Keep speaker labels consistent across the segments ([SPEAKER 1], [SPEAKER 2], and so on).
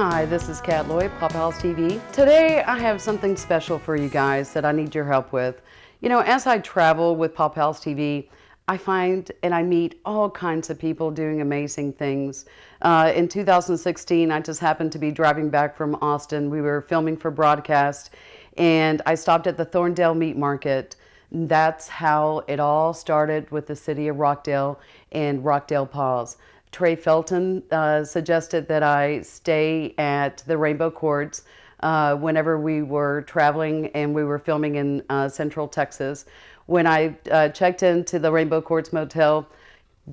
[SPEAKER 1] Hi, this is Kat Lloyd, Paw Pals TV. Today I have something special for you guys that I need your help with. You know, as I travel with Paw Pals TV, I find and I meet all kinds of people doing amazing things. In 2016, I just happened to be driving back from Austin. We were filming for broadcast, and I stopped at the Thorndale Meat Market. That's how it all started with the city of Rockdale and Rockdale PAWS. Trey Felton suggested that I stay at the Rainbow Courts whenever we were traveling and we were filming in Central Texas. When I checked into the Rainbow Courts Motel,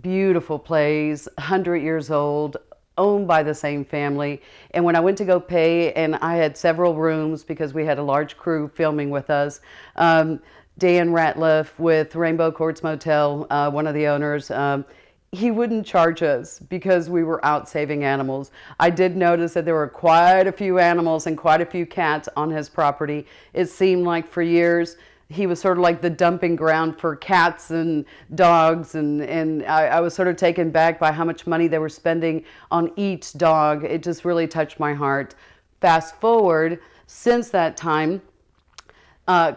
[SPEAKER 1] beautiful place, 100 years old, owned by the same family. And when I went to go pay, and I had several rooms because we had a large crew filming with us, Dan Ratliff with Rainbow Courts Motel, one of the owners, he wouldn't charge us because we were out saving animals. I did notice that there were quite a few animals and quite a few cats on his property. It seemed like for years he was sort of like the dumping ground for cats and dogs, and I was sort of taken back by how much money they were spending on each dog. It just really touched my heart. Fast forward, since that time,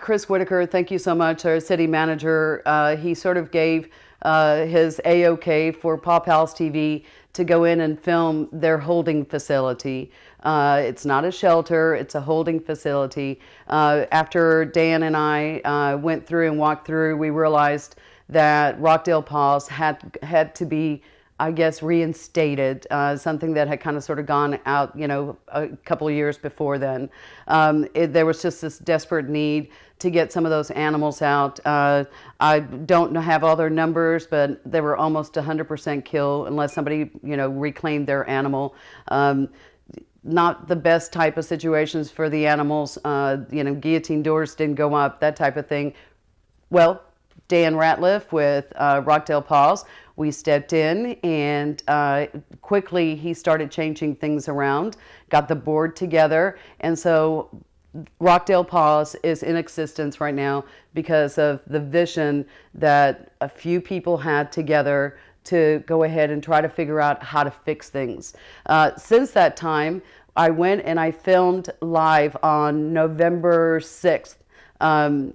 [SPEAKER 1] Chris Whitaker, thank you so much, our city manager, he sort of gave his A-OK for Paw Pals TV to go in and film their holding facility. It's not a shelter, it's a holding facility. After Dan and I went through and walked through, we realized that Rockdale PAWS had to be, I guess, reinstated, something that had kind of sort of gone out, you know, a couple of years before then. There was just this desperate need to get some of those animals out. I don't have all their numbers, but they were almost 100% kill unless somebody, you know, reclaimed their animal. Not the best type of situations for the animals. You know, guillotine doors didn't go up, that type of thing. Well, Dan Ratliff with Rockdale PAWS, we stepped in, and quickly he started changing things around, got the board together, and so Rockdale PAWS is in existence right now because of the vision that a few people had together to go ahead and try to figure out how to fix things. Since that time, I went and I filmed live on November 6th.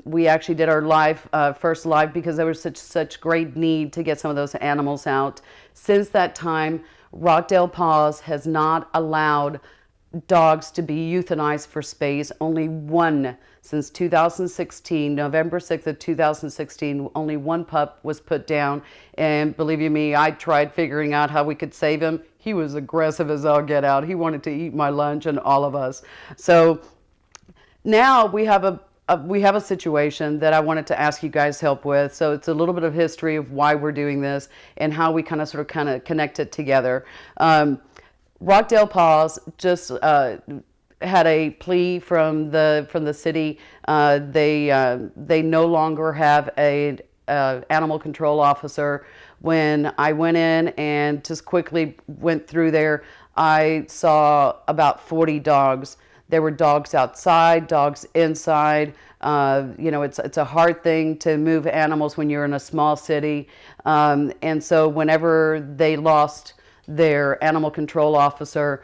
[SPEAKER 1] We actually did our first live because there was such great need to get some of those animals out. Since that time, Rockdale PAWS has not allowed dogs to be euthanized for space. Only one since 2016, November 6th of 2016, only one pup was put down. And believe you me, I tried figuring out how we could save him. He was aggressive as all get out. He wanted to eat my lunch and all of us. So now we have a situation that I wanted to ask you guys help with. So it's a little bit of history of why we're doing this and how we kind of connect it together. Rockdale PAWS just had a plea from the city. They no longer have a animal control officer. When I went in and just quickly went through there, I saw about 40 dogs. There were dogs outside, dogs inside. You know, it's a hard thing to move animals when you're in a small city. And so whenever they lost their animal control officer,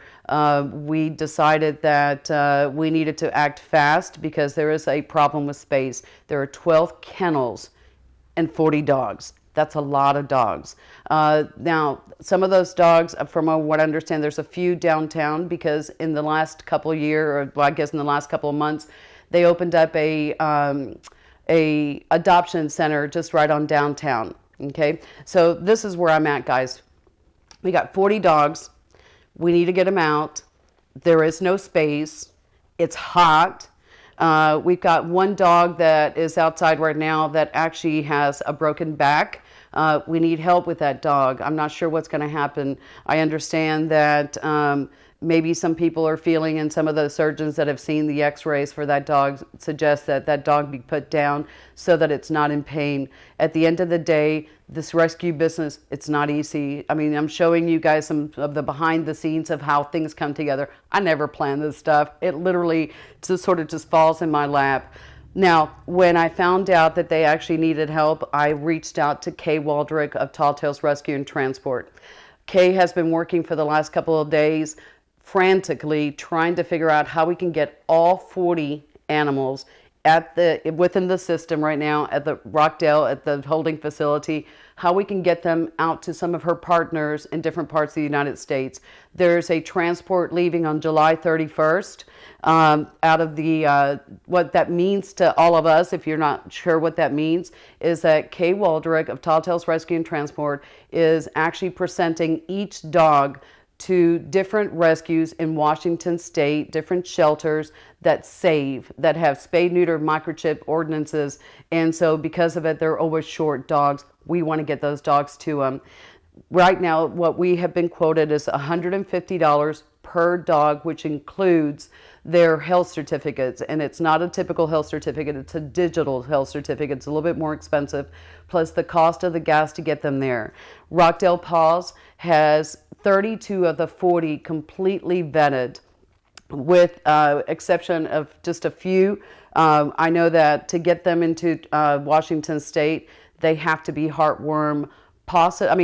[SPEAKER 1] we decided that we needed to act fast because there is a problem with space. There are 12 kennels and 40 dogs. That's a lot of dogs. Now, some of those dogs, from what I understand, there's a few downtown because in the last couple of years, or well, I guess in the last couple of months, they opened up a adoption center just right on downtown. Okay, so this is where I'm at, guys. We got 40 dogs. We need to get them out. There is no space. It's hot. We've got one dog that is outside right now that actually has a broken back. We need help with that dog. I'm not sure what's going to happen. I understand that maybe some people are feeling, and some of the surgeons that have seen the x-rays for that dog suggest that that dog be put down so that it's not in pain. At the end of the day, this rescue business, it's not easy. I mean, I'm showing you guys some of the behind the scenes of how things come together. I never plan this stuff. It literally just sort of just falls in my lap. Now, when I found out that they actually needed help, I reached out to Kay Waldrick of Tall Tales Rescue and Transport. Kay has been working for the last couple of days frantically trying to figure out how we can get all 40 animals within the system right now at the Rockdale, at the holding facility, how we can get them out to some of her partners in different parts of the United States. There's a transport leaving on July 31st. Out of the, what that means to all of us, if you're not sure what that means, is that Kay Waldrick of Tall Tales Rescue and Transport is actually presenting each dog to different rescues in Washington State, different shelters that have spay, neuter, microchip ordinances. And so because of it, they're always short dogs. We want to get those dogs to them. Right now, what we have been quoted is $150 per dog, which includes their health certificates. And it's not a typical health certificate, it's a digital health certificate. It's a little bit more expensive, plus the cost of the gas to get them there. Rockdale PAWS has 32 of the 40 completely vetted, with exception of just a few. I know that to get them into Washington State, they have to be heartworm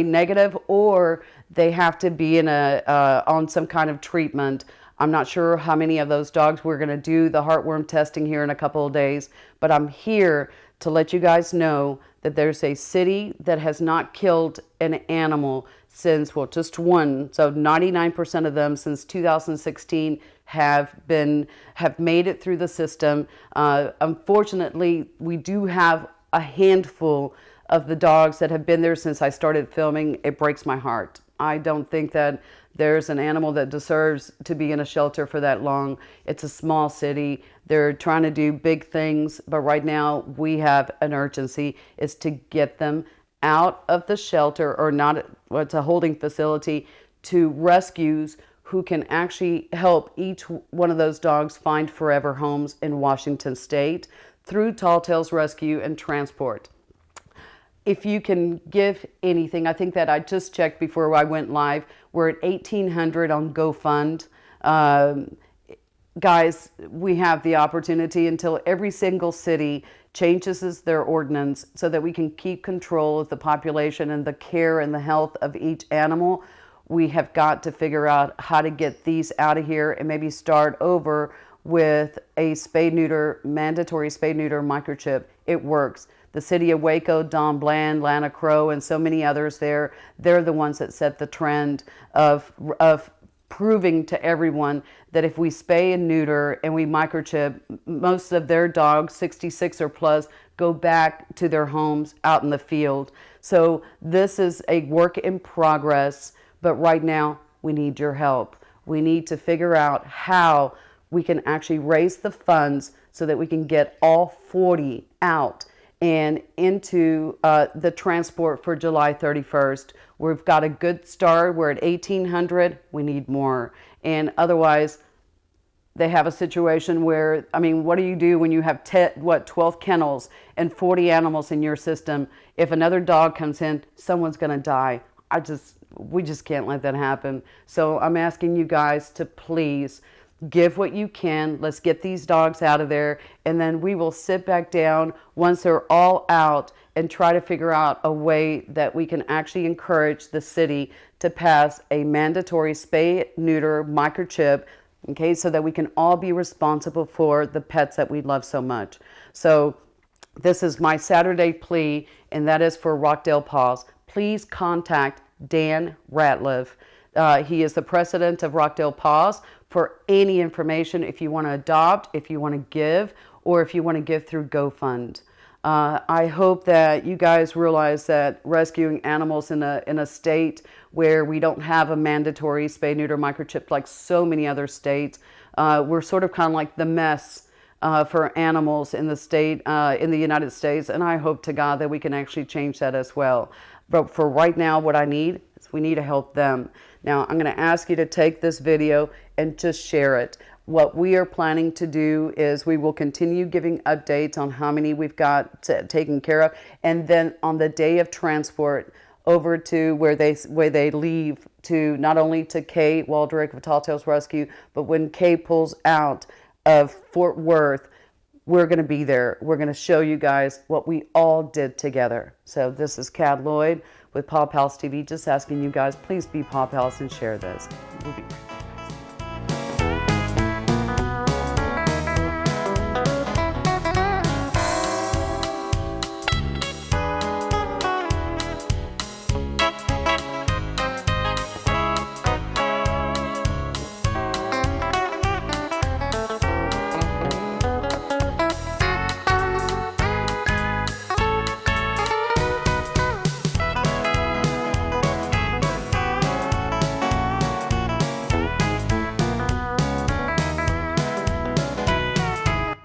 [SPEAKER 1] negative, or they have to be in on some kind of treatment. I'm not sure how many of those dogs we're going to do the heartworm testing here in a couple of days, but I'm here to let you guys know that there's a city that has not killed an animal since, well, just one. So 99% of them since 2016 have made it through the system. Unfortunately, we do have a handful of the dogs that have been there since I started filming. It breaks my heart. I don't think that there's an animal that deserves to be in a shelter for that long. It's a small city. They're trying to do big things, but right now we have an urgency is to get them out of the shelter, or not, it's a holding facility, to rescues who can actually help each one of those dogs find forever homes in Washington State through Tall Tales Rescue and Transport. If you can give anything, I think that I just checked before I went live, we're at $1,800 on GoFund. Guys, we have the opportunity until every single city changes their ordinance so that we can keep control of the population and the care and the health of each animal. We have got to figure out how to get these out of here and maybe start over with a mandatory spay-neuter microchip. It works. The city of Waco, Don Bland, Lana Crow, and so many others they're the ones that set the trend of proving to everyone that if we spay and neuter and we microchip, most of their dogs, 66 or plus, go back to their homes out in the field. So this is a work in progress, but right now we need your help. We need to figure out how we can actually raise the funds so that we can get all 40 out and into the transport for July 31st. We've got a good start. We're at 1,800. We need more. And otherwise, they have a situation where, I mean, what do you do when you have 12 kennels and 40 animals in your system? If another dog comes in, someone's going to die. We just can't let that happen. So I'm asking you guys to please give what you can. Let's get these dogs out of there, and then we will sit back down once they're all out and try to figure out a way that we can actually encourage the city to pass a mandatory spay-neuter microchip, okay, so that we can all be responsible for the pets that we love so much. So this is my Saturday plea, and that is for Rockdale PAWS. Please contact Dan Ratliff. He is the president of Rockdale PAWS. For any information, if you want to adopt, if you want to give, or if you want to give through GoFund. I hope that you guys realize that rescuing animals in a state where we don't have a mandatory spay-neuter microchip like so many other states, we're sort of kind of like the mess for animals in the state, in the United States, and I hope to God that we can actually change that as well. But for right now, what I need is we need to help them. Now, I'm going to ask you to take this video and just share it. What we are planning to do is we will continue giving updates on how many we've got taken care of, and then on the day of transport over to where they leave, to not only to Kay Waldrick of Tall Tales Rescue, but when Kay pulls out of Fort Worth, we're going to be there. We're going to show you guys what we all did together. So this is Lloyd with Paw Pals TV, just asking you guys, please be Paw Pals and share this. We'll be